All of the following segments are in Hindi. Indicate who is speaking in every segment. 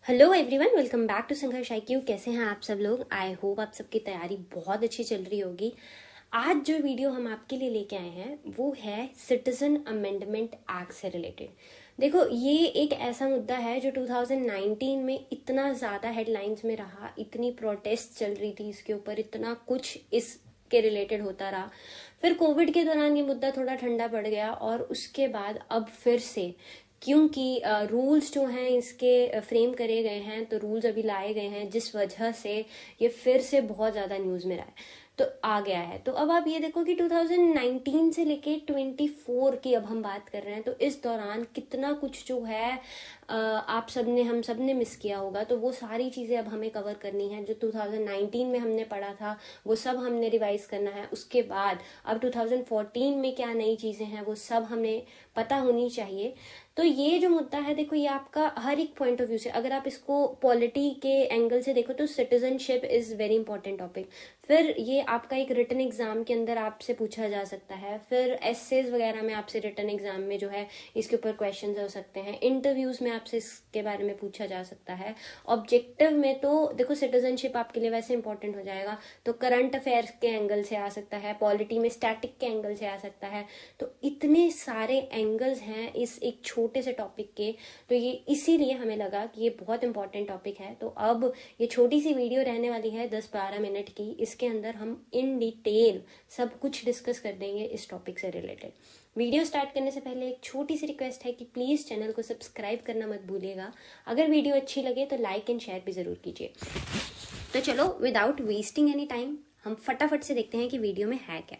Speaker 1: Hello everyone, welcome back to Sangharsh IQ। कैसे हैं आप सब लोग? आई होप आप सबकी तैयारी बहुत अच्छी चल रही होगी। आज जो वीडियो हम आपके लिए लेके आए हैं वो है सिटीजन अमेंडमेंट एक्ट से रिलेटेड। देखो, ये एक ऐसा मुद्दा है जो 2019 में इतना ज़्यादा हेडलाइंस में रहा, इतनी प्रोटेस्ट चल रही थी इसके ऊपर, इतना कुछ इसके रिलेटेड होता रहा। फिर कोविड के दौरान ये मुद्दा थोड़ा ठंडा पड़ गया और उसके बाद अब फिर से, क्योंकि रूल्स जो हैं इसके फ्रेम करे गए हैं, तो रूल्स अभी लाए गए हैं जिस वजह से ये फिर से बहुत ज़्यादा न्यूज़ में रहा है, तो आ गया है। तो अब आप ये देखो कि 2019 से लेके 24 की अब हम बात कर रहे हैं, तो इस दौरान कितना कुछ जो है आप सबने, हम सब ने मिस किया होगा। तो वो सारी चीज़ें अब हमें कवर करनी है। जो 2019 में हमने पढ़ा था वो सब हमने रिवाइज करना है। उसके बाद अब 2014 में क्या नई चीज़ें हैं वो सब हमें पता होनी चाहिए। तो ये जो मुद्दा है, देखो, ये आपका हर एक पॉइंट ऑफ व्यू से, अगर आप इसको पॉलिटी के एंगल से देखो तो citizenship is very important topic. फिर ये आपका एक रिटन एग्जाम के अंदर आपसे पूछा जा सकता है, फिर एसेज वगैरह में आपसे रिटन एग्जाम में जो है इसके ऊपर क्वेश्चंस हो सकते हैं, इंटरव्यूज में आपसे इसके बारे में पूछा जा सकता है। ऑब्जेक्टिव में तो देखो सिटीजनशिप आपके लिए वैसे इंपॉर्टेंट हो जाएगा, तो करंट अफेयर्स के एंगल से आ सकता है, पॉलिटी में स्टैटिक के एंगल से आ सकता है। तो इतने सारे एंगल्स हैं इस एक छोटे से टॉपिक के, तो ये इसीलिए हमें लगा कि ये बहुत इंपॉर्टेंट टॉपिक है। तो अब ये छोटी सी वीडियो रहने वाली है 10-12 मिनट की, इसके अंदर हम इन डिटेल सब कुछ डिस्कस कर देंगे इस टॉपिक से रिलेटेड। वीडियो स्टार्ट करने से पहले एक छोटी सी रिक्वेस्ट है कि प्लीज़ चैनल को सब्सक्राइब करना मत भूलिएगा। अगर वीडियो अच्छी लगे तो लाइक एंड शेयर भी ज़रूर कीजिए। तो चलो, विदाउट वेस्टिंग एनी टाइम हम फटाफट से देखते हैं कि वीडियो में है क्या।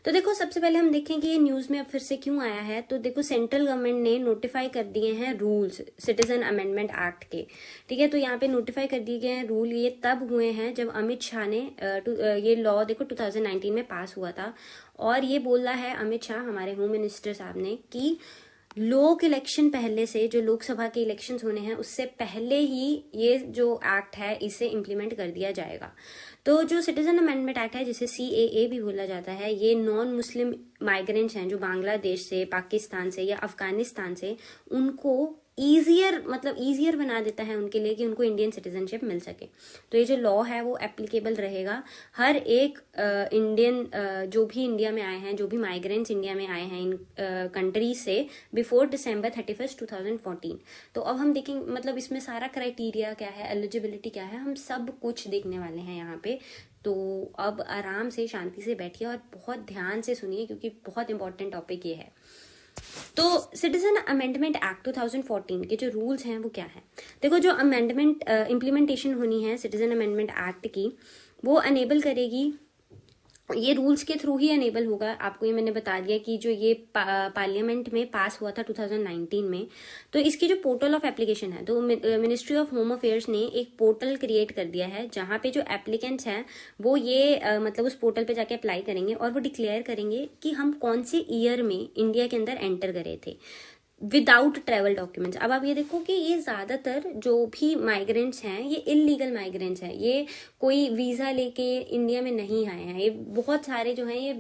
Speaker 1: तो देखो, सबसे पहले हम देखें कि ये न्यूज़ में अब फिर से क्यों आया है। तो देखो, सेंट्रल गवर्नमेंट ने नोटिफाई कर दिए हैं रूल्स सिटीजन अमेंडमेंट एक्ट के। ठीक है, तो यहाँ पे नोटिफाई कर दिए गए हैं रूल। ये तब हुए हैं जब अमित शाह ने ये लॉ देखो 2019 में पास हुआ था। और ये बोला है अमित शाह, हमारे होम मिनिस्टर साहब ने, कि लोक इलेक्शन पहले से, जो लोकसभा के इलेक्शंस होने हैं उससे पहले ही ये जो एक्ट है इसे इम्प्लीमेंट कर दिया जाएगा। तो जो सिटीजन अमेंडमेंट एक्ट है, जिसे CAA भी बोला जाता है, ये नॉन मुस्लिम माइग्रेंट्स हैं जो बांग्लादेश से, पाकिस्तान से या अफगानिस्तान से, उनको ईजियर बना देता है उनके लिए कि उनको इंडियन सिटीजनशिप मिल सके। तो ये जो लॉ है वो एप्लीकेबल रहेगा हर एक इंडियन, जो भी इंडिया में आए हैं, जो भी माइग्रेंट्स इंडिया में आए हैं इन कंट्रीज से बिफोर December 31, 2014। तो अब हम देखेंगे, मतलब इसमें सारा क्राइटेरिया क्या है, एलिजिबिलिटी क्या है, हम सब कुछ देखने वाले हैं यहाँ पे। तो अब आराम से शांति से बैठिए और बहुत ध्यान से सुनिए, क्योंकि बहुत इंपॉर्टेंट टॉपिक ये है। तो सिटीजन अमेंडमेंट एक्ट 2014 के जो रूल्स हैं वो क्या है। देखो, जो अमेंडमेंट इम्प्लीमेंटेशन होनी है सिटीजन अमेंडमेंट एक्ट की, वो अनेबल करेगी, ये रूल्स के थ्रू ही अनेबल होगा। आपको ये मैंने बता दिया कि जो ये पार्लियामेंट में पास हुआ था 2019 में। तो इसकी जो पोर्टल ऑफ एप्लीकेशन है, तो मिनिस्ट्री ऑफ होम अफेयर्स ने एक पोर्टल क्रिएट कर दिया है जहां पे जो एप्लीकेंट्स हैं वो ये मतलब उस पोर्टल पे जाके अप्लाई करेंगे और वो डिक्लेयर करेंगे कि हम कौन से ईयर में इंडिया के अंदर एंटर करे थे विदाउट ट्रेवल डॉक्यूमेंट्स। अब आप ये देखो कि ये ज्यादातर जो भी माइग्रेंट्स हैं ये इलीगल माइग्रेंट्स हैं, ये कोई वीजा लेके इंडिया में नहीं आए हैं। ये बहुत सारे जो हैं ये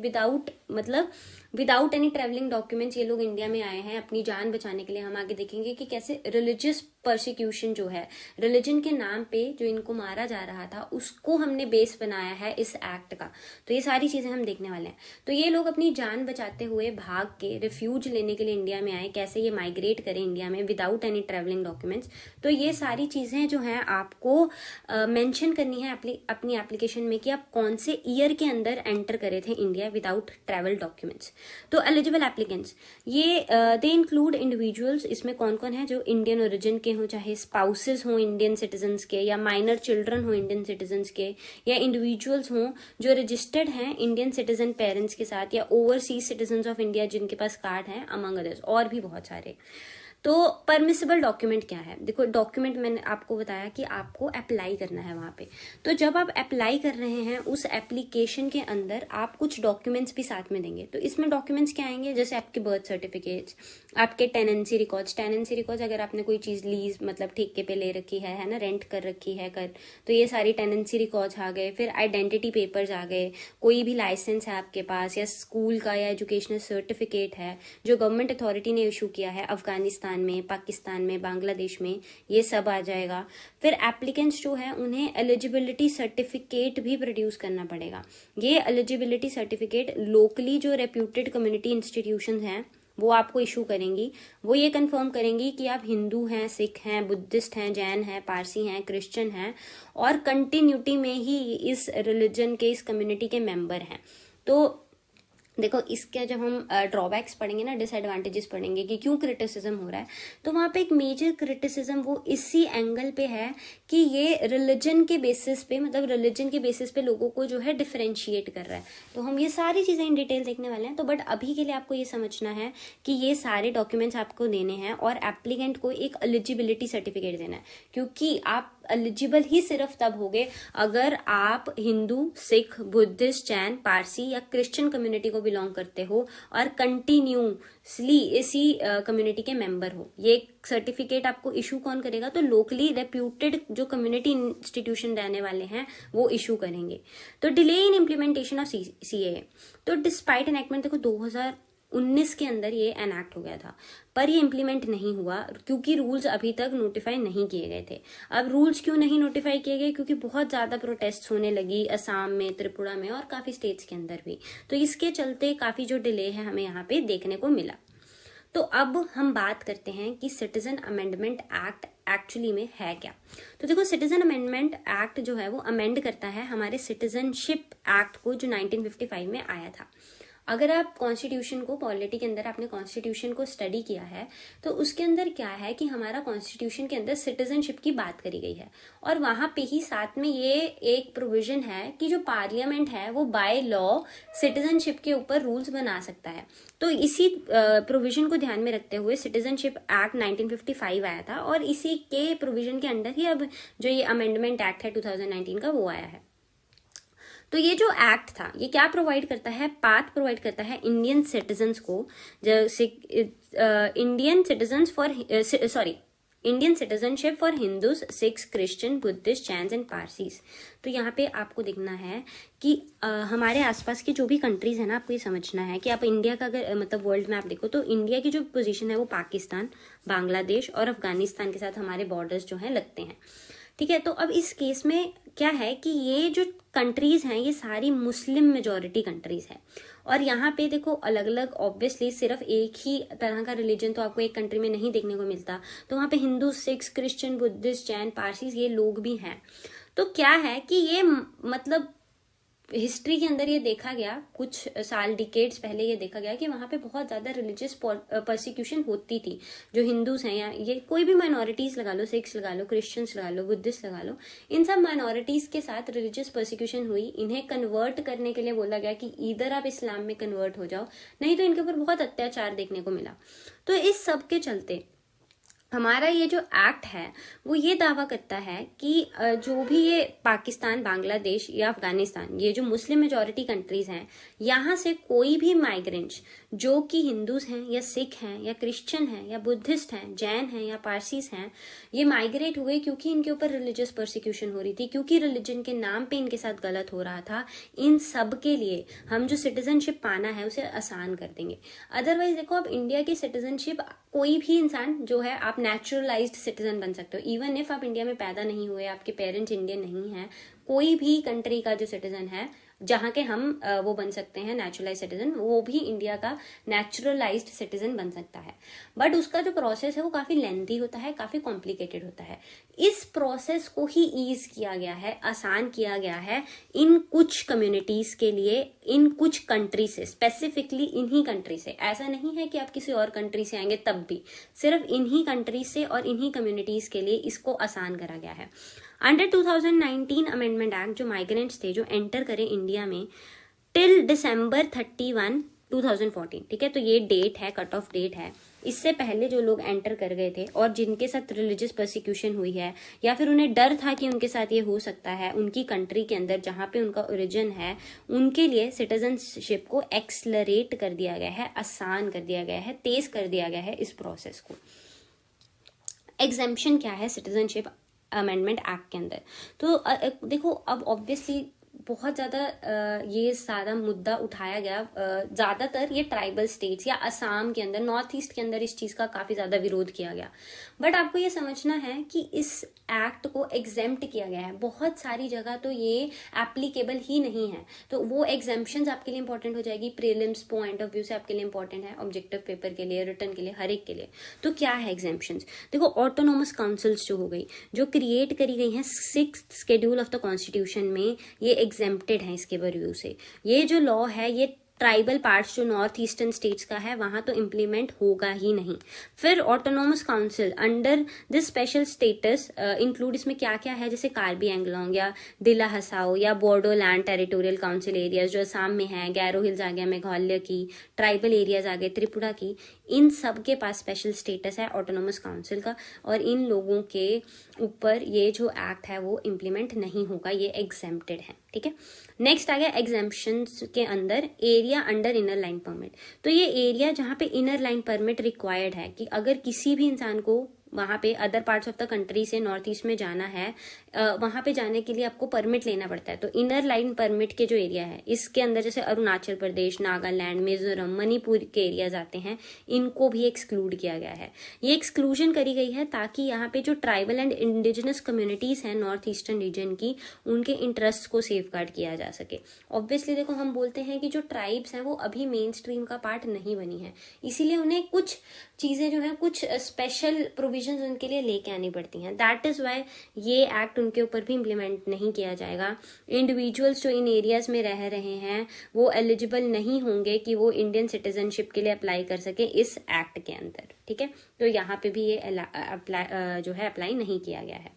Speaker 1: विदाउट एनी ट्रेवलिंग डॉक्यूमेंट्स ये लोग इंडिया में आए हैं अपनी जान बचाने के लिए। हम आगे देखेंगे कि कैसे रिलीजियस परसिक्यूशन जो है, रिलीजन के नाम पे जो इनको मारा जा रहा था, उसको हमने बेस बनाया है इस एक्ट का। तो ये सारी चीजें हम देखने वाले हैं। तो ये लोग अपनी जान बचाते हुए भाग के रिफ्यूज लेने के लिए इंडिया में आए, कैसे ये माइग्रेट करें इंडिया में विदाउट एनी ट्रेवलिंग डॉक्यूमेंट्स। तो ये सारी चीजें जो हैं आपको मेंशन करनी है अपनी एप्लीकेशन में कि आप कौन से ईयर के अंदर एंटर करे थे इंडिया विदाउट ट्रेवल डॉक्यूमेंट्स। तो एलिजिबल एप्लीकेंट्स ये दे इंक्लूड इंडिविजुअल्स, इसमें कौन कौन है, जो इंडियन ओरिजिन के हों, चाहे स्पाउसेस हों इंडियन सिटीजन्स के, या माइनर चिल्ड्रन हो इंडियन सिटीजन्स के, या इंडिविजुअल्स हों जो रजिस्टर्ड हैं इंडियन सिटीजन पेरेंट्स के साथ, या ओवरसीज सिटीजन्स ऑफ इंडिया जिनके पास कार्ड हैं, अमंग अदर्स, और भी बहुत सारे। तो परमिसिबल डॉक्यूमेंट क्या है। देखो, डॉक्यूमेंट मैंने आपको बताया कि आपको अप्लाई करना है वहां पे। तो जब आप अप्लाई कर रहे हैं उस एप्लीकेशन के अंदर आप कुछ डॉक्यूमेंट्स भी साथ में देंगे। तो इसमें डॉक्यूमेंट्स क्या आएंगे, जैसे आपके बर्थ सर्टिफिकेट्स, आपके टेनेंसी रिकॉर्ड्स अगर आपने कोई चीज लीज मतलब ठेके पे ले रखी है ना, रेंट कर रखी है तो ये सारी टेनेंसी रिकॉर्ड्स आ गए। फिर आइडेंटिटी पेपर्स आ गए, कोई भी लाइसेंस है आपके पास, या स्कूल का या एजुकेशनल सर्टिफिकेट है जो गवर्नमेंट अथॉरिटी ने इशू किया है अफगानिस्तान अफगानिस्तान में, पाकिस्तान में, बांग्लादेश में, ये सब आ जाएगा। फिर एप्लीकेंट्स जो है उन्हें एलिजिबिलिटी सर्टिफिकेट भी प्रोड्यूस करना पड़ेगा। ये एलिजिबिलिटी सर्टिफिकेट लोकली जो रेप्यूटेड कम्युनिटी इंस्टीट्यूशन हैं वो आपको इशू करेंगी। वो ये कंफर्म करेंगी कि आप हिंदू हैं, सिख हैं, बुद्धिस्ट हैं, जैन हैं, पारसी हैं, क्रिश्चियन हैं और कंटिन्यूटी में ही इस रिलीजन के, इस कम्युनिटी के मेंबर हैं। तो देखो, इसके जब हम ड्रॉबैक्स पढ़ेंगे ना, डिसएडवांटेजेस पढ़ेंगे कि क्यों क्रिटिसिज्म हो रहा है, तो वहां पे एक मेजर क्रिटिसिज्म वो इसी एंगल पे है कि ये रिलीजन के बेसिस पे, मतलब रिलीजन के बेसिस पे लोगों को जो है डिफरेंशिएट कर रहा है। तो हम ये सारी चीजें इन डिटेल देखने वाले हैं। तो बट अभी के लिए आपको ये समझना है कि ये सारे डॉक्यूमेंट्स आपको देने हैं और एप्लीकेंट को एक एलिजिबिलिटी सर्टिफिकेट देना है, क्योंकि आप एलिजिबल ही सिर्फ तब होगे अगर आप हिंदू, सिख, बुद्धिस्ट, जैन, पारसी या क्रिश्चियन कम्युनिटी को बिलोंग करते हो और कंटिन्यूसली इसी कम्युनिटी के मेंबर हो। ये सर्टिफिकेट आपको इशू कौन करेगा? तो लोकली रेप्यूटेड जो कम्युनिटी इंस्टीट्यूशन रहने वाले हैं वो इशू करेंगे। तो delay in implementation of CAA, तो डिस्पाइट एनैक्टमेंट, देखो 2019 के अंदर ये एनैक्ट हो गया था, पर ये इम्प्लीमेंट नहीं हुआ क्योंकि रूल्स अभी तक नोटिफाई नहीं किए गए थे। अब रूल्स क्यों नहीं नोटिफाई किए गए? क्योंकि बहुत ज्यादा प्रोटेस्ट होने लगी असम में, त्रिपुरा में और काफी स्टेट्स के अंदर भी। तो इसके चलते काफी जो डिले है हमें यहाँ पे देखने को मिला। तो अब हम बात करते हैं कि सिटीजन अमेंडमेंट एक्ट एक्चुअली में है क्या। तो देखो, सिटीजन अमेंडमेंट एक्ट जो है वो अमेंड करता है हमारे सिटीजनशिप एक्ट को जो 1955 में आया था। अगर आप कॉन्स्टिट्यूशन को, पॉलिटी के अंदर आपने कॉन्स्टिट्यूशन को स्टडी किया है तो उसके अंदर क्या है कि हमारा कॉन्स्टिट्यूशन के अंदर सिटीजनशिप की बात करी गई है और वहां पे ही साथ में ये एक प्रोविजन है कि जो पार्लियामेंट है वो बाय लॉ सिटीजनशिप के ऊपर रूल्स बना सकता है। तो इसी प्रोविजन को ध्यान में रखते हुए सिटीजनशिप एक्ट 1955 आया था और इसी के प्रोविजन के अंडर ही अब जो ये अमेंडमेंट एक्ट है 2019 का वो आया है। तो ये जो एक्ट था ये क्या प्रोवाइड करता है? पाथ प्रोवाइड करता है इंडियन सिटीजन्स को, Indian citizenship for Hindus, Sikhs, Christian, Buddhist, Jains and Parsis. तो यहाँ पे आपको देखना है कि हमारे आसपास की जो भी कंट्रीज है ना, आपको ये समझना है कि आप इंडिया का अगर मतलब वर्ल्ड मैप देखो तो इंडिया की जो पोजीशन है वो पाकिस्तान, बांग्लादेश और अफगानिस्तान के साथ हमारे बॉर्डर्स जो हैं लगते हैं। ठीक है, तो अब इस केस में क्या है कि ये जो कंट्रीज हैं ये सारी मुस्लिम मेजॉरिटी कंट्रीज है और यहाँ पे देखो अलग अलग, ऑब्वियसली सिर्फ एक ही तरह का रिलीजन तो आपको एक कंट्री में नहीं देखने को मिलता। तो वहाँ पे Hindu, Sikhs, Christian, Buddhist, Jain, Parsis ये लोग भी हैं। तो क्या है कि ये मतलब हिस्ट्री के अंदर ये देखा गया, कुछ साल डिकेड्स पहले ये देखा गया कि वहां पे बहुत ज्यादा रिलीजियस परसिक्यूशन होती थी। जो हिंदूज हैं या ये कोई भी माइनॉरिटीज लगा लो, सिख्स लगा लो, क्रिश्चियंस लगा लो, बुद्धिस्ट लगा लो, इन सब माइनॉरिटीज के साथ रिलीजियस परसिक्यूशन हुई। इन्हें कन्वर्ट करने के लिए बोला गया कि इधर आप इस्लाम में कन्वर्ट हो जाओ, नहीं तो इनके ऊपर बहुत अत्याचार देखने को मिला। तो इस सब के चलते हमारा ये जो एक्ट है वो ये दावा करता है कि जो भी ये पाकिस्तान, बांग्लादेश या अफगानिस्तान, ये जो मुस्लिम मेजॉरिटी कंट्रीज हैं, यहाँ से कोई भी माइग्रेंट्स जो कि हिंदूज हैं या सिख हैं या क्रिश्चियन हैं या बुद्धिस्ट हैं, जैन हैं या पारसीज हैं, ये माइग्रेट हुए क्योंकि इनके ऊपर रिलीजियस परसिक्यूशन हो रही थी, क्योंकि रिलीजन के नाम पे इनके साथ गलत हो रहा था। इन सब के लिए हम जो सिटीजनशिप पाना है उसे आसान कर देंगे। अदरवाइज देखो, अब इंडिया की सिटीजनशिप कोई भी इंसान जो है आप नेचुरलाइज्ड सिटीजन बन सकते हो। इवन इफ आप इंडिया में पैदा नहीं हुए, आपके पेरेंट्स इंडियन नहीं है, कोई भी कंट्री का जो सिटीजन है जहां के हम वो बन सकते हैं नेचुरलाइज सिटीजन, वो भी इंडिया का नेचुरलाइज्ड सिटीजन बन सकता है। बट उसका जो प्रोसेस है वो काफी लेंथी होता है, काफी कॉम्प्लिकेटेड होता है। इस प्रोसेस को ही ईज किया गया है, आसान किया गया है इन कुछ कम्युनिटीज के लिए, इन कुछ कंट्री से, स्पेसिफिकली इन्हीं कंट्री से। ऐसा नहीं है कि आप किसी और कंट्री से आएंगे तब भी, सिर्फ इन्हीं कंट्री से और इन्हीं कम्युनिटीज के लिए इसको आसान करा गया है। अंडर 2019 अमेंडमेंट एक्ट जो माइग्रेंट्स थे जो एंटर करे इंडिया में टिल December 31, 2014, ठीक है, तो ये डेट है, कट ऑफ डेट है। इससे पहले जो लोग एंटर कर गए थे और जिनके साथ रिलीजियस परसिक्यूशन हुई है या फिर उन्हें डर था कि उनके साथ ये हो सकता है उनकी कंट्री के अंदर जहां पे उनका ओरिजिन है, उनके लिए सिटीजनशिप को एक्सलरेट कर दिया गया है, आसान कर दिया गया है, तेज कर दिया गया है इस प्रोसेस को। एग्जेम्पशन क्या है सिटीजनशिप अमेंडमेंट एक्ट के अंदर? तो देखो, अब ऑब्वियसली बहुत ज़्यादा ये सारा मुद्दा उठाया गया। ज़्यादातर ये ट्राइबल स्टेट्स या असम के अंदर, नॉर्थ ईस्ट के अंदर इस चीज़ का काफ़ी ज़्यादा विरोध किया गया। बट आपको ये समझना है कि इस एक्ट को एग्जेम्प्ट किया गया है। बहुत सारी जगह तो ये एप्लीकेबल ही नहीं है, तो वो एग्जेम्पशंस आपके लिए इंपॉर्टेंट हो जाएगी। प्रीलिम्स पॉइंट ऑफ व्यू से आपके लिए इंपॉर्टेंट है, ऑब्जेक्टिव पेपर के लिए, रिटर्न के लिए, हर एक के लिए। तो क्या है एग्जेम्पशंस? देखो, ऑटोनोमस काउंसिल्स जो हो गई, जो क्रिएट करी गई हैं 6th schedule of the constitution में, ये एग्जेम्प्टेड है इसके रिव्यू से। ये जो लॉ है ये ट्राइबल पार्ट्स जो नॉर्थ ईस्टर्न स्टेट्स का है वहां तो इम्प्लीमेंट होगा ही नहीं। फिर autonomous council under this special status include, इसमें क्या क्या है, जैसे कार्बी एंगलोंग या दिला हसाओ या बोडोलैंड टेरिटोरियल काउंसिल एरियाज जो असम में है, गैरो हिल्स आ गया मेघालय की, ट्राइबल एरियाज आ गए त्रिपुरा की, इन सब के पास स्पेशल स्टेटस है ऑटोनोमस काउंसिल का, और इन लोगों के ऊपर ये जो एक्ट है वो इम्प्लीमेंट नहीं होगा, ये एग्जेम्प्टेड है। ठीक है, नेक्स्ट आ गया एग्जेम्पशंस के अंदर area under inner line permit. तो ये एरिया जहां पे इनर लाइन परमिट रिक्वायर्ड है, कि अगर किसी भी इंसान को वहां पे other parts of the country से नॉर्थ ईस्ट में जाना है, वहां पे जाने के लिए आपको परमिट लेना पड़ता है। तो इनर लाइन परमिट के जो एरिया है इसके अंदर जैसे अरुणाचल प्रदेश, नागालैंड, मिजोरम, मणिपुर के एरियाज आते हैं, इनको भी एक्सक्लूड किया गया है। ये एक्सक्लूजन करी गई है ताकि यहाँ पे जो ट्राइबल एंड इंडिजिनस कम्युनिटीज हैं नॉर्थ ईस्टर्न रीजन की, उनके इंटरेस्ट को सेफ गार्ड किया जा सके। ऑब्वियसली देखो, हम बोलते हैं कि जो ट्राइब्स हैं वो अभी मेन स्ट्रीम का पार्ट नहीं बनी है, इसीलिए उन्हें कुछ चीजें जो है, कुछ स्पेशल प्रोविजंस उनके लिए लेके आनी पड़ती हैं। दैट इज वाई ये एक्ट उनके ऊपर भी इम्प्लीमेंट नहीं किया जाएगा। इंडिविजुअल्स जो इन एरियाज में रह रहे हैं वो एलिजिबल नहीं होंगे कि वो इंडियन सिटीजनशिप के लिए अप्लाई कर सके इस एक्ट के अंदर। ठीक है, तो यहाँ पे भी ये अप्लाई नहीं किया गया है।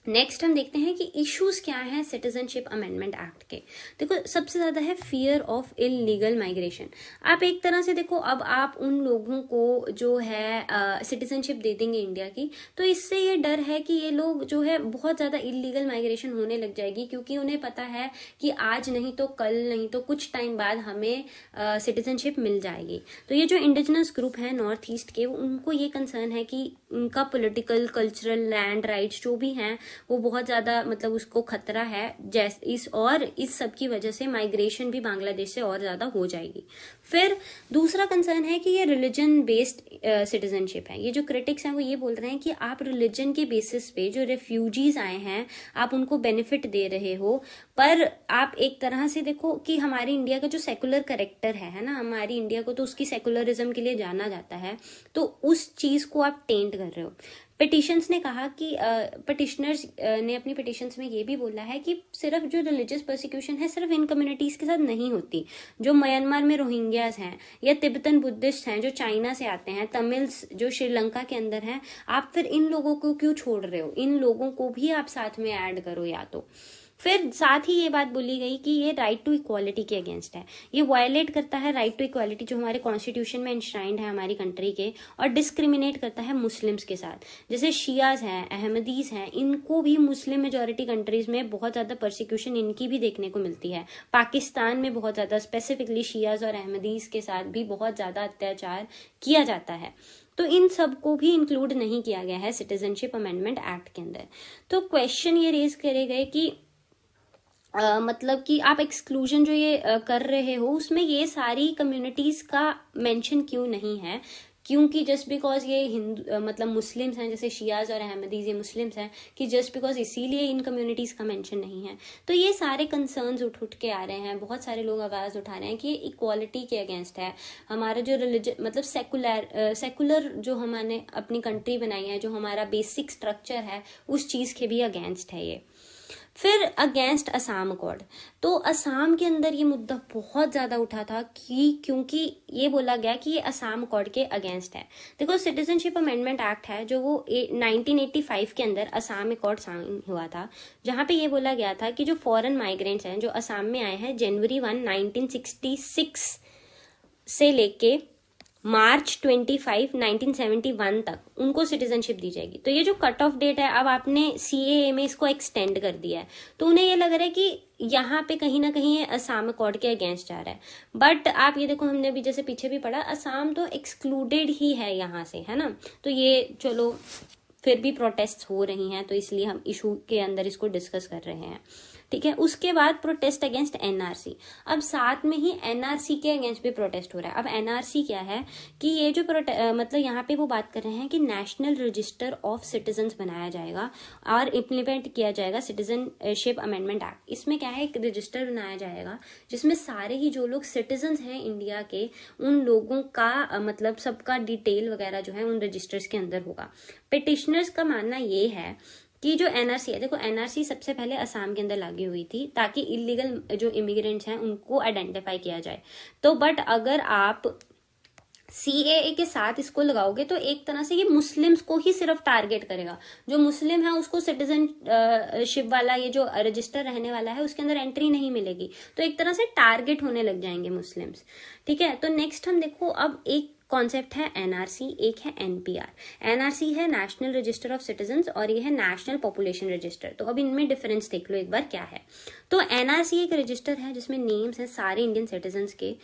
Speaker 1: नेक्स्ट हम देखते हैं कि इश्यूज क्या हैं सिटीजनशिप अमेंडमेंट एक्ट के। देखो, सबसे ज्यादा है फियर ऑफ इलीगल माइग्रेशन। आप एक तरह से देखो, अब आप उन लोगों को जो है सिटीजनशिप दे देंगे इंडिया की, तो इससे ये डर है कि ये लोग जो है बहुत ज्यादा इलीगल माइग्रेशन होने लग जाएगी, क्योंकि उन्हें पता है कि आज नहीं तो कल, नहीं तो कुछ टाइम बाद हमें सिटीजनशिप मिल जाएगी। तो ये जो इंडिजिनस ग्रुप है नॉर्थ ईस्ट के, उनको ये कंसर्न है कि उनका पॉलिटिकल, कल्चरल, लैंड राइट्स जो भी हैं वो बहुत ज्यादा, मतलब उसको खतरा है। इस सब की वजह से माइग्रेशन भी बांग्लादेश से और ज्यादा हो जाएगी। फिर दूसरा कंसर्न है कि ये रिलीजन बेस्ड सिटीजनशिप है। ये जो क्रिटिक्स हैं वो ये बोल रहे हैं कि आप रिलीजन के बेसिस पे जो रेफ्यूजीज आए हैं आप उनको बेनिफिट दे रहे हो, पर आप एक तरह से देखो कि हमारी इंडिया का जो सेकुलर कैरेक्टर है ना, हमारी इंडिया को तो उसकी सेकुलरिज्म के लिए जाना जाता है, तो उस चीज को आप टेंट कर रहे हो। पिटिशंस ने कहा कि पिटिशनर्स ने अपनी पिटिशंस में ये भी बोला है कि सिर्फ जो रिलीजियस प्रोसिक्यूशन है सिर्फ इन कम्युनिटीज के साथ नहीं होती। जो म्यांमार में रोहिंग्यास हैं या तिब्बतन बुद्धिस्ट हैं जो चाइना से आते हैं, तमिल्स जो श्रीलंका के अंदर हैं, आप फिर इन लोगों को क्यों छोड़ रहे हो? इन लोगों को भी आप साथ में ऐड करो या तो। फिर साथ ही ये बात बोली गई कि ये राइट टू इक्वालिटी के अगेंस्ट है, ये वायलेट करता है राइट टू इक्वालिटी जो हमारे कॉन्स्टिट्यूशन में इंश्राइंड है हमारी कंट्री के, और डिस्क्रिमिनेट करता है मुस्लिम्स के साथ। जैसे शियाज हैं, अहमदीज हैं, इनको भी मुस्लिम मेजोरिटी कंट्रीज में बहुत ज्यादा परसिक्यूशन इनकी भी देखने को मिलती है। पाकिस्तान में बहुत ज्यादा स्पेसिफिकली शियाज और अहमदीज के साथ भी बहुत ज्यादा अत्याचार किया जाता है। तो इन सब को भी इंक्लूड नहीं किया गया है सिटीजनशिप अमेंडमेंट एक्ट के अंदर। तो क्वेश्चन ये रेज करे गए कि मतलब कि आप एक्सक्लूजन जो ये कर रहे हो उसमें ये सारी कम्युनिटीज का मेंशन क्यों नहीं है? क्योंकि जस्ट बिकॉज ये हिंदू मतलब मुस्लिम्स हैं, जैसे शियाज और अहमदीज ये मुस्लिम्स हैं, कि जस्ट बिकॉज इसीलिए इन कम्युनिटीज का मेंशन नहीं है। तो ये सारे कंसर्न्स उठ के आ रहे हैं, बहुत सारे लोग आवाज उठा रहे हैं कि ये इक्वालिटी के अगेंस्ट है। हमारा जो रिलीजन मतलब सेकुलर जो हमने अपनी कंट्री बनाई है, जो हमारा बेसिक स्ट्रक्चर है, उस चीज के भी अगेंस्ट है ये। फिर अगेंस्ट असम अकॉर्ड, तो असम के अंदर ये मुद्दा बहुत ज्यादा उठा था कि क्योंकि ये बोला गया कि ये असम अकॉर्ड के अगेंस्ट है। देखो, सिटीजनशिप अमेंडमेंट एक्ट है जो वो 1985 के अंदर असम अकॉर्ड साइन हुआ था, जहां पे ये बोला गया था कि जो फॉरेन माइग्रेंट्स हैं जो असम में आए हैं जनवरी 1, 1966 से लेके मार्च 25, 1971 तक, उनको सिटीजनशिप दी जाएगी। तो ये जो कट ऑफ डेट है, अब आपने सीएए में इसको एक्सटेंड कर दिया है, तो उन्हें ये लग रहा है कि यहाँ पे कहीं ना कहीं असम अकॉर्ड के अगेंस्ट जा रहा है। बट आप ये देखो, हमने भी जैसे पीछे भी पढ़ा, असम तो एक्सक्लूडेड ही है यहाँ से, है ना। तो ये चलो फिर भी प्रोटेस्ट हो रही हैं, तो इसलिए हम इशू के अंदर इसको डिस्कस कर रहे हैं। ठीक है। उसके बाद प्रोटेस्ट अगेंस्ट एनआरसी, अब साथ में ही एनआरसी के अगेंस्ट भी प्रोटेस्ट हो रहा है। अब एनआरसी क्या है कि ये जो मतलब यहाँ पे वो बात कर रहे हैं कि नेशनल रजिस्टर ऑफ सिटीजन्स बनाया जाएगा और इम्प्लीमेंट किया जाएगा सिटीजनशिप अमेंडमेंट एक्ट। इसमें क्या है, एक रजिस्टर बनाया जाएगा जिसमें सारे ही जो लोग सिटीजन्स हैं इंडिया के, उन लोगों का मतलब सबका डिटेल वगैरह जो है उन रजिस्टर्स के अंदर होगा। पिटिशनर्स का मानना ये है कि जो एनआरसी है, देखो एनआरसी सबसे पहले असम के अंदर लागू हुई थी ताकि इलीगल जो इमिग्रेंट्स हैं उनको आइडेंटिफाई किया जाए। तो बट अगर आप सीएए के साथ इसको लगाओगे तो एक तरह से ये मुस्लिम्स को ही सिर्फ टारगेट करेगा। जो मुस्लिम है उसको सिटीजनशिप वाला ये जो रजिस्टर रहने वाला है उसके अंदर एंट्री नहीं मिलेगी, तो एक तरह से टारगेट होने लग जाएंगे मुस्लिम्स। ठीक है, तो नेक्स्ट हम देखो, अब एक कॉन्सेप्ट है एनआरसी, एक है एनपीआर। एनआरसी है नेशनल रजिस्टर ऑफ सिटीजन्स और ये है नेशनल पॉपुलेशन रजिस्टर। तो अब इनमें डिफरेंस देख लो एक बार क्या है। तो एनआरसी एक रजिस्टर है जिसमें नेम्स हैं सारे इंडियन सिटीजन्स के।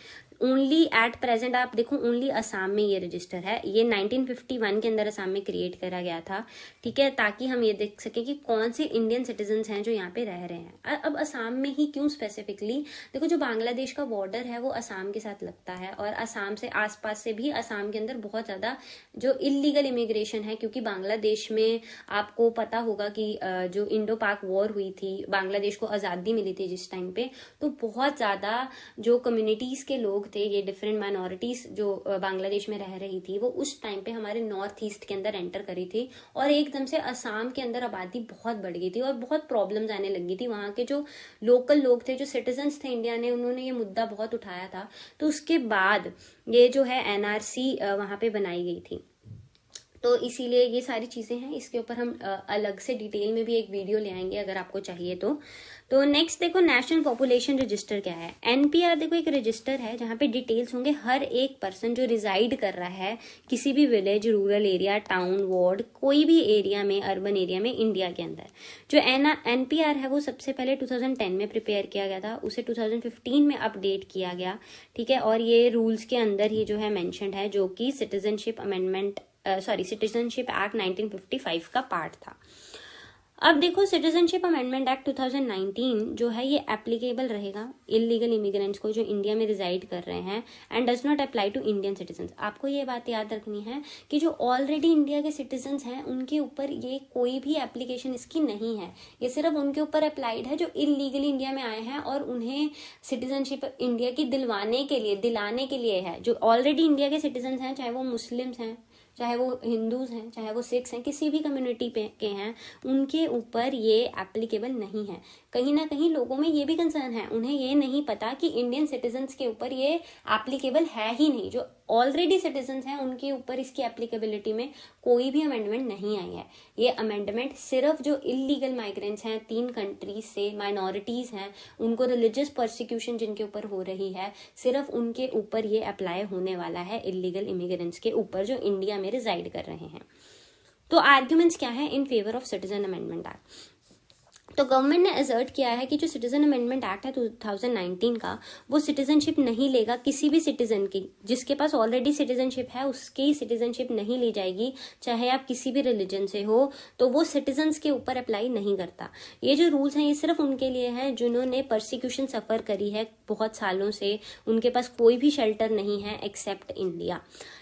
Speaker 1: ओनली एट प्रेजेंट आप देखो ओनली असम में ये रजिस्टर है। ये 1951 के अंदर असम में क्रिएट करा गया था, ठीक है, ताकि हम ये देख सके कि कौन से इंडियन सिटीजन्स हैं जो यहाँ पे रह रहे हैं। अब असम में ही क्यों स्पेसिफिकली, देखो जो बांग्लादेश का बॉर्डर है वो असम के साथ लगता है और असम से आसपास से भी असम के अंदर बहुत ज्यादा जो इलीगल इमिग्रेशन है, क्योंकि बांग्लादेश में आपको पता होगा कि जो इंडो पाक वॉर हुई थी, बांग्लादेश को आजादी मिली थी जिस टाइम पे, तो बहुत ज्यादा जो कम्युनिटीज के लोग थे, ये डिफरेंट माइनॉरिटीज जो बांग्लादेश में रह रही थी, वो उस टाइम पे हमारे नॉर्थ ईस्ट के अंदर एंटर करी थी और एकदम से असम के अंदर आबादी बहुत बढ़ गई थी और बहुत प्रॉब्लम्स आने लगी थी। वहां के जो लोकल लोग थे, जो सिटीजन्स थे इंडिया ने, उन्होंने ये मुद्दा बहुत उठाया था। तो उसके बाद ये जो है एनआरसी वहां पे बनाई गई थी। तो इसीलिए ये सारी चीजें हैं, इसके ऊपर हम अलग से डिटेल में भी एक वीडियो ले आएंगे अगर आपको चाहिए तो नेक्स्ट देखो नेशनल पॉपुलेशन रजिस्टर क्या है। एनपीआर देखो एक रजिस्टर है जहां पे डिटेल्स होंगे हर एक पर्सन जो रिजाइड कर रहा है किसी भी village, rural area, town, ward, कोई भी एरिया में, अर्बन एरिया में इंडिया के अंदर। जो एनपीआर है वो सबसे पहले 2010 में प्रिपेयर किया गया था, उसे 2015 में अपडेट किया गया, ठीक है, और ये रूल्स के अंदर ही जो है मेंशन्ड है, जो कि सिटीजनशिप सिटीजनशिप एक्ट 1955 का पार्ट था। अब देखो सिटीजनशिप अमेंडमेंट एक्ट 2019 जो है ये एप्लीकेबल रहेगा इलीगल इमिग्रेंट्स को जो इंडिया में रिजाइड कर रहे हैं and does not apply to Indian citizens. आपको ये बात याद रखनी है कि जो ऑलरेडी इंडिया के सिटीजन्स हैं उनके ऊपर ये कोई भी एप्लीकेशन इसकी नहीं है, ये सिर्फ उनके ऊपर अप्लाइड है जो इलीगली इंडिया में आए हैं और उन्हें सिटीजनशिप इंडिया की दिलाने के लिए है। जो ऑलरेडी इंडिया के सिटीजन्स हैं, चाहे वो मुस्लिम्स हैं, चाहे वो हिंदूज हैं, चाहे वो सिख्स हैं, किसी भी कम्युनिटी पे के हैं, उनके ऊपर ये एप्लीकेबल नहीं है। कहीं ना कहीं लोगों में ये भी कंसर्न है, उन्हें ये नहीं पता कि इंडियन सिटीजन्स के ऊपर ये एप्लीकेबल है ही नहीं। जो ऑलरेडी सिटीजन्स हैं उनके ऊपर इसकी एप्लीकेबिलिटी में कोई भी अमेंडमेंट नहीं आई है। ये अमेंडमेंट सिर्फ जो इलीगल माइग्रेंट्स हैं 3 कंट्रीज से, माइनॉरिटीज हैं, उनको रिलीजियस परसिक्यूशन जिनके ऊपर हो रही है, सिर्फ उनके ऊपर ये अप्लाई होने वाला है, इलीगल इमिग्रेंट्स के ऊपर जो इंडिया में रिजाइड कर रहे हैं। तो आर्ग्यूमेंट्स क्या है in favour of citizen amendment act. तो गवर्नमेंट ने असर्ट किया है कि जो सिटीजन अमेंडमेंट एक्ट है 2019 का, वो सिटीजनशिप नहीं लेगा किसी भी सिटीजन की। जिसके पास ऑलरेडी सिटीजनशिप है उसकी सिटीजनशिप नहीं ली जाएगी, चाहे आप किसी भी रिलीजन से हो, तो वो सिटीजन्स के ऊपर अप्लाई नहीं करता। ये जो रूल्स हैं ये सिर्फ उनके लिए हैं जिन्होंने परसिक्यूशन सफर करी है बहुत सालों से, उनके पास कोई भी शेल्टर नहीं है एक्सेप्ट इंडिया।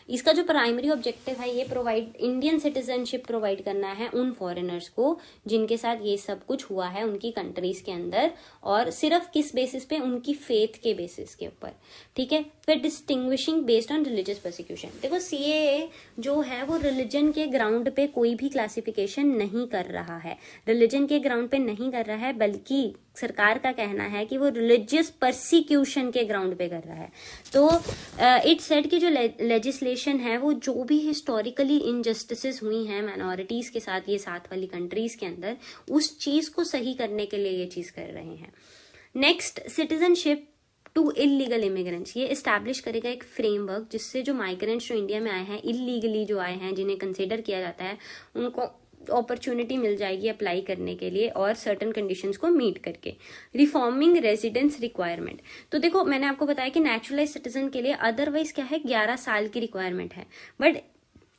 Speaker 1: इसका जो प्राइमरी ऑब्जेक्टिव है ये प्रोवाइड इंडियन सिटीजनशिप प्रोवाइड करना है उन फॉरेनर्स को जिनके साथ ये सब कुछ हुआ है उनकी कंट्रीज के अंदर, और सिर्फ किस बेसिस पे, उनकी फेथ के बेसिस के ऊपर, ठीक है। फिर distinguishing based on religious persecution. देखो सीएए जो है वो रिलीजन के ग्राउंड पे कोई भी क्लासिफिकेशन नहीं कर रहा है, रिलीजन के ग्राउंड पे नहीं कर रहा है, बल्कि सरकार का कहना है कि वो रिलीजियस परसिक्यूशन के ग्राउंड पे कर रहा है। तो इट सेड कि जो लेजिस्लेशन है वो जो भी हिस्टोरिकली इनजस्टिसेस हुई हैं माइनॉरिटीज के साथ ये 7 वाली कंट्रीज के अंदर, उस चीज को सही करने के लिए ये चीज कर रहे हैं। Next, citizenship to illegal immigrants, ये एस्टैब्लिश करेगा एक फ्रेमवर्क जिससे जो माइग्रेंट्स जो इंडिया में आए हैं, इलीगली जो आए हैं, जिन्हें कंसिडर किया जाता है, उनको अपॉर्चुनिटी मिल जाएगी अप्लाई करने के लिए और सर्टेन कंडीशंस को मीट करके। रिफॉर्मिंग रेजिडेंस रिक्वायरमेंट, तो देखो मैंने आपको बताया कि नेचुरलाइज सिटीजन के लिए अदरवाइज क्या है 11 साल की रिक्वायरमेंट है, बट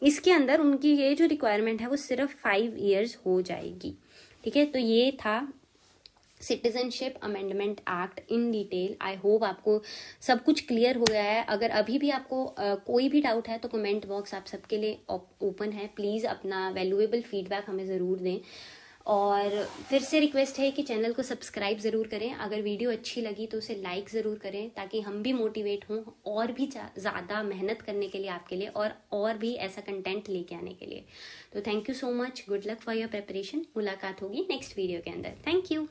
Speaker 1: इसके अंदर उनकी ये जो रिक्वायरमेंट है वो सिर्फ 5 years हो जाएगी, ठीक है। तो ये था citizenship amendment act in detail. I hope आपको सब कुछ क्लियर हो गया है। अगर अभी भी आपको कोई भी डाउट है तो कमेंट बॉक्स आप सबके लिए ओपन है। प्लीज़ अपना वैल्यूएबल फीडबैक हमें ज़रूर दें, और फिर से रिक्वेस्ट है कि चैनल को सब्सक्राइब ज़रूर करें। अगर वीडियो अच्छी लगी तो उसे लाइक ज़रूर करें, ताकि हम भी मोटिवेट हों और भी ज़्यादा मेहनत करने के लिए आपके लिए, और भी ऐसा कंटेंट लेके आने के लिए। तो thank you so much, good luck for your preparation. मुलाकात होगी नेक्स्ट वीडियो के अंदर। Thank you.